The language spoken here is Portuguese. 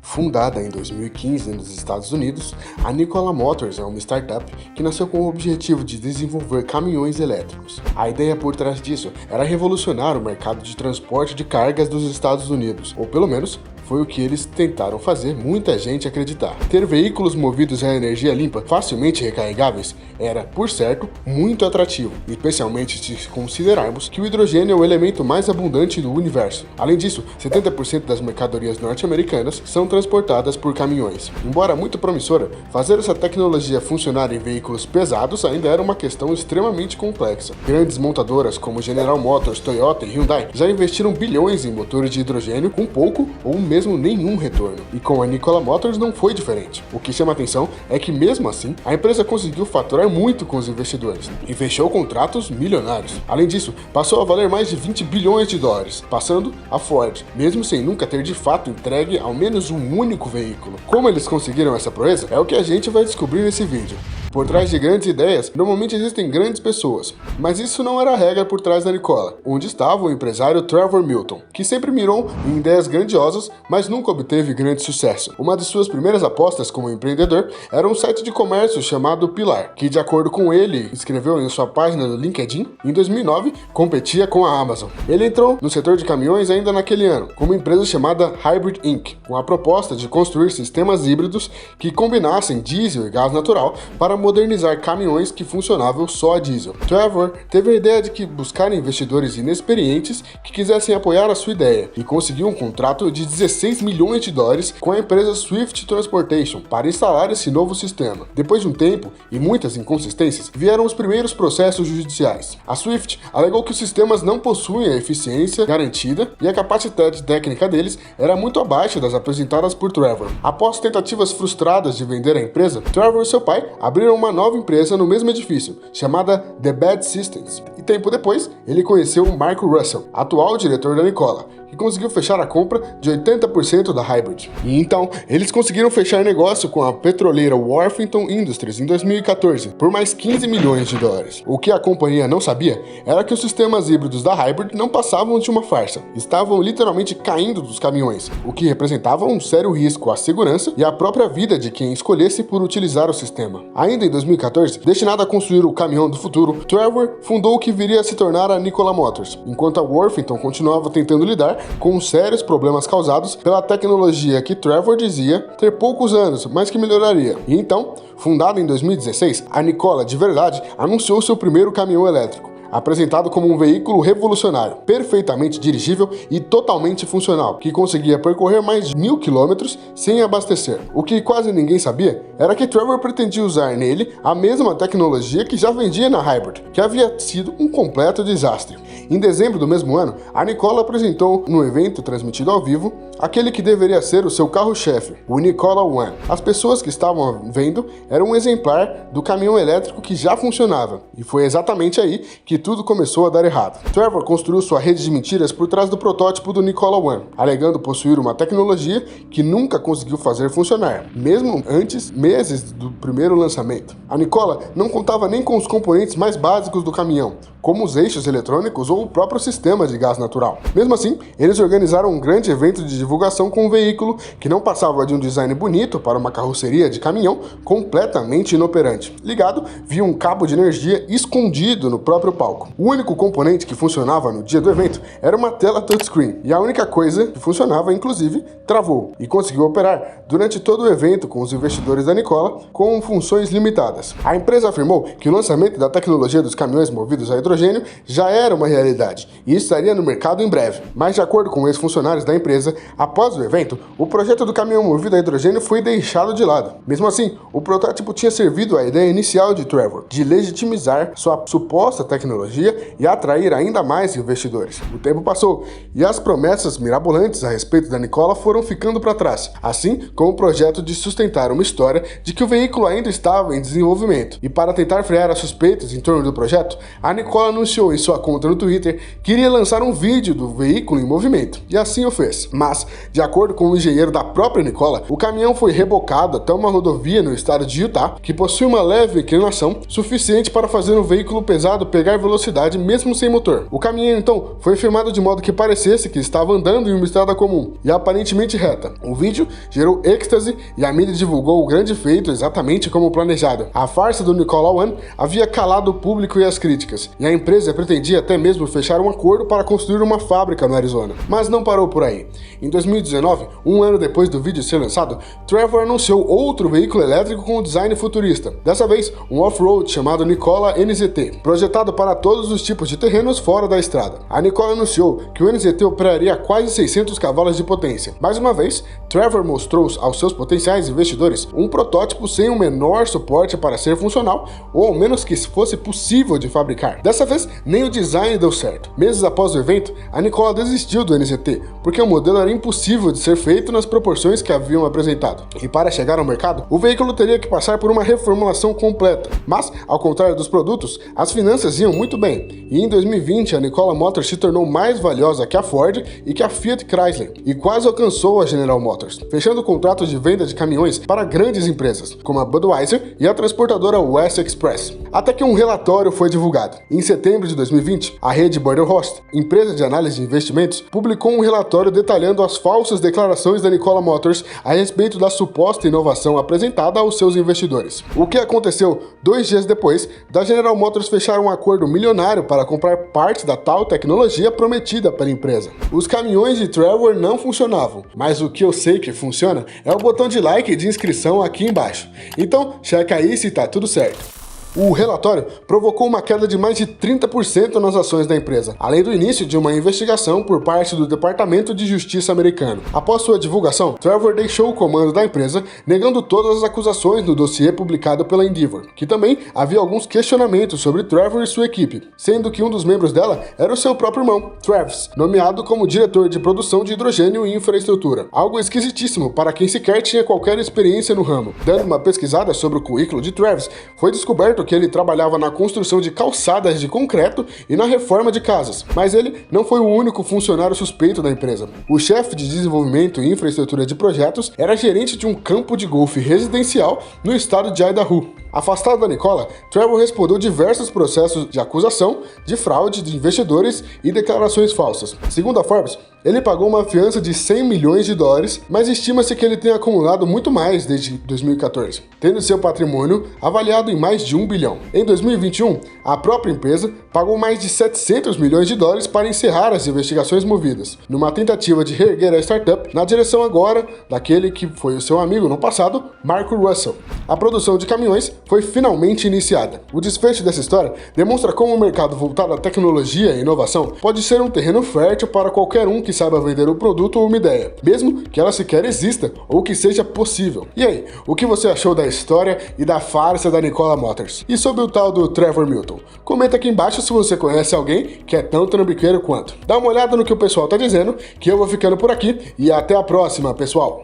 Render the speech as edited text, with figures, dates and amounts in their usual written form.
Fundada em 2015 nos Estados Unidos, a Nikola Motors é uma startup que nasceu com o objetivo de desenvolver caminhões elétricos. A ideia por trás disso era revolucionar o mercado de transporte de cargas dos Estados Unidos, ou pelo menos foi o que eles tentaram fazer muita gente acreditar. Ter veículos movidos a energia limpa, facilmente recarregáveis, era, por certo, muito atrativo, especialmente se considerarmos que o hidrogênio é o elemento mais abundante do universo. Além disso, 70% das mercadorias norte-americanas são transportadas por caminhões. Embora muito promissora, fazer essa tecnologia funcionar em veículos pesados ainda era uma questão extremamente complexa. Grandes montadoras como General Motors, Toyota e Hyundai já investiram bilhões em motores de hidrogênio com pouco ou mesmo nenhum retorno. E com a Nikola Motors não foi diferente. O que chama atenção é que mesmo assim, a empresa conseguiu faturar muito com os investidores e fechou contratos milionários. Além disso, passou a valer mais de 20 bilhões de dólares, passando a Ford, mesmo sem nunca ter de fato entregue ao menos um único veículo. Como eles conseguiram essa proeza é o que a gente vai descobrir nesse vídeo. Por trás de grandes ideias, normalmente existem grandes pessoas, mas isso não era a regra por trás da Nikola, onde estava o empresário Trevor Milton, que sempre mirou em ideias grandiosas, mas nunca obteve grande sucesso. Uma de suas primeiras apostas como empreendedor era um site de comércio chamado Pilar, que de acordo com ele, escreveu em sua página no LinkedIn, em 2009, competia com a Amazon. Ele entrou no setor de caminhões ainda naquele ano, com uma empresa chamada Hybrid Inc., com a proposta de construir sistemas híbridos que combinassem diesel e gás natural para modernizar caminhões que funcionavam só a diesel. Trevor teve a ideia de buscar investidores inexperientes que quisessem apoiar a sua ideia e conseguiu um contrato de 16 milhões de dólares com a empresa Swift Transportation para instalar esse novo sistema. Depois de um tempo e muitas inconsistências, vieram os primeiros processos judiciais. A Swift alegou que os sistemas não possuem a eficiência garantida e a capacidade técnica deles era muito abaixo das apresentadas por Trevor. Após tentativas frustradas de vender a empresa, Trevor e seu pai abriram uma nova empresa no mesmo edifício, chamada The Bad Systems, e tempo depois ele conheceu Mark Russell, atual diretor da Nikola, que conseguiu fechar a compra de 80% da Hybrid. E então, eles conseguiram fechar negócio com a petroleira Worthington Industries em 2014, por mais 15 milhões de dólares. O que a companhia não sabia era que os sistemas híbridos da Hybrid não passavam de uma farsa, estavam literalmente caindo dos caminhões, o que representava um sério risco à segurança e à própria vida de quem escolhesse por utilizar o sistema. Ainda em 2014, destinado a construir o caminhão do futuro, Trevor fundou o que viria a se tornar a Nikola Motors, enquanto a Worthington continuava tentando lidar com sérios problemas causados pela tecnologia que Trevor dizia ter poucos anos, mas que melhoraria. E então, fundada em 2016, a Nikola de verdade anunciou seu primeiro caminhão elétrico, apresentado como um veículo revolucionário, perfeitamente dirigível e totalmente funcional, que conseguia percorrer mais de 1.000 quilômetros sem abastecer. O que quase ninguém sabia era que Trevor pretendia usar nele a mesma tecnologia que já vendia na Hybrid, que havia sido um completo desastre. Em dezembro do mesmo ano, a Nikola apresentou, no evento transmitido ao vivo, aquele que deveria ser o seu carro-chefe, o Nikola One. As pessoas que estavam vendo eram um exemplar do caminhão elétrico que já funcionava, e foi exatamente aí que tudo começou a dar errado. Trevor construiu sua rede de mentiras por trás do protótipo do Nikola One, alegando possuir uma tecnologia que nunca conseguiu fazer funcionar, mesmo antes, meses do primeiro lançamento. A Nikola não contava nem com os componentes mais básicos do caminhão, como os eixos eletrônicos ou o próprio sistema de gás natural. Mesmo assim, eles organizaram um grande evento de divulgação com um veículo que não passava de um design bonito para uma carroceria de caminhão completamente inoperante. Ligado, via um cabo de energia escondido no próprio palco. O único componente que funcionava no dia do evento era uma tela touchscreen, e a única coisa que funcionava, inclusive, travou e conseguiu operar durante todo o evento com os investidores da Nikola com funções limitadas. A empresa afirmou que o lançamento da tecnologia dos caminhões movidos a hidrogênio já era uma realidade e estaria no mercado em breve. Mas de acordo com ex-funcionários da empresa, após o evento, o projeto do caminhão movido a hidrogênio foi deixado de lado. Mesmo assim, o protótipo tinha servido à ideia inicial de Trevor, de legitimizar sua suposta tecnologia e atrair ainda mais investidores. O tempo passou e as promessas mirabolantes a respeito da Nikola foram ficando para trás, assim como o projeto de sustentar uma história de que o veículo ainda estava em desenvolvimento. E para tentar frear as suspeitas em torno do projeto, a Nikola anunciou em sua conta no Twitter que iria lançar um vídeo do veículo em movimento, e assim o fez. Mas, de acordo com o engenheiro da própria Nikola, o caminhão foi rebocado até uma rodovia no estado de Utah, que possui uma leve inclinação suficiente para fazer um veículo pesado pegar velocidade velocidade mesmo sem motor. O caminhão então foi filmado de modo que parecesse que estava andando em uma estrada comum e aparentemente reta. O vídeo gerou êxtase e a mídia divulgou o grande feito exatamente como planejado. A farsa do Nikola One havia calado o público e as críticas, e a empresa pretendia até mesmo fechar um acordo para construir uma fábrica no Arizona. Mas não parou por aí. Em 2019, um ano depois do vídeo ser lançado, Trevor anunciou outro veículo elétrico com um design futurista. Dessa vez, um off-road chamado Nikola NZT, projetado para todos os tipos de terrenos fora da estrada. A Nikola anunciou que o NZT operaria quase 600 cavalos de potência. Mais uma vez, Trevor mostrou aos seus potenciais investidores um protótipo sem o menor suporte para ser funcional, ou ao menos que fosse possível de fabricar. Dessa vez, nem o design deu certo. Meses após o evento, a Nikola desistiu do NZT, porque o modelo era impossível de ser feito nas proporções que haviam apresentado. E para chegar ao mercado, o veículo teria que passar por uma reformulação completa. Mas, ao contrário dos produtos, as finanças iam muito bem. E em 2020, a Nikola Motors se tornou mais valiosa que a Ford e que a Fiat Chrysler, e quase alcançou a General Motors, fechando contratos de venda de caminhões para grandes empresas, como a Budweiser e a transportadora West Express. Até que um relatório foi divulgado. Em setembro de 2020, a rede Borderhost, empresa de análise de investimentos, publicou um relatório detalhando as falsas declarações da Nikola Motors a respeito da suposta inovação apresentada aos seus investidores. O que aconteceu 2 dias depois da General Motors fechar um acordo milionário para comprar parte da tal tecnologia prometida pela empresa. Os caminhões de Trevor não funcionavam, mas o que eu sei que funciona é o botão de like e de inscrição aqui embaixo. Então, checa aí se tá tudo certo. O relatório provocou uma queda de mais de 30% nas ações da empresa, além do início de uma investigação por parte do Departamento de Justiça americano. Após sua divulgação, Trevor deixou o comando da empresa, negando todas as acusações no dossiê publicado pela Endeavor, que também havia alguns questionamentos sobre Trevor e sua equipe, sendo que um dos membros dela era o seu próprio irmão, Travis, nomeado como diretor de produção de hidrogênio e infraestrutura. Algo esquisitíssimo para quem sequer tinha qualquer experiência no ramo. Dando uma pesquisada sobre o currículo de Travis, foi descoberto que ele trabalhava na construção de calçadas de concreto e na reforma de casas, mas ele não foi o único funcionário suspeito da empresa. O chefe de desenvolvimento e infraestrutura de projetos era gerente de um campo de golfe residencial no estado de Idaho. Afastado da Nikola, Trevor respondeu diversos processos de acusação, de fraude de investidores e declarações falsas. Segundo a Forbes, ele pagou uma fiança de 100 milhões de dólares, mas estima-se que ele tenha acumulado muito mais desde 2014, tendo seu patrimônio avaliado em mais de 1 bilhão. Em 2021, a própria empresa pagou mais de 700 milhões de dólares para encerrar as investigações movidas, numa tentativa de reerguer a startup na direção agora daquele que foi o seu amigo no passado, Marco Russell. A produção de caminhões foi finalmente iniciada. O desfecho dessa história demonstra como o mercado voltado à tecnologia e inovação pode ser um terreno fértil para qualquer um que saiba vender um produto ou uma ideia, mesmo que ela sequer exista ou que seja possível. E aí, o que você achou da história e da farsa da Nikola Motors? E sobre o tal do Trevor Milton? Comenta aqui embaixo se você conhece alguém que é tão trambiqueiro quanto. Dá uma olhada no que o pessoal tá dizendo, que eu vou ficando por aqui e até a próxima, pessoal!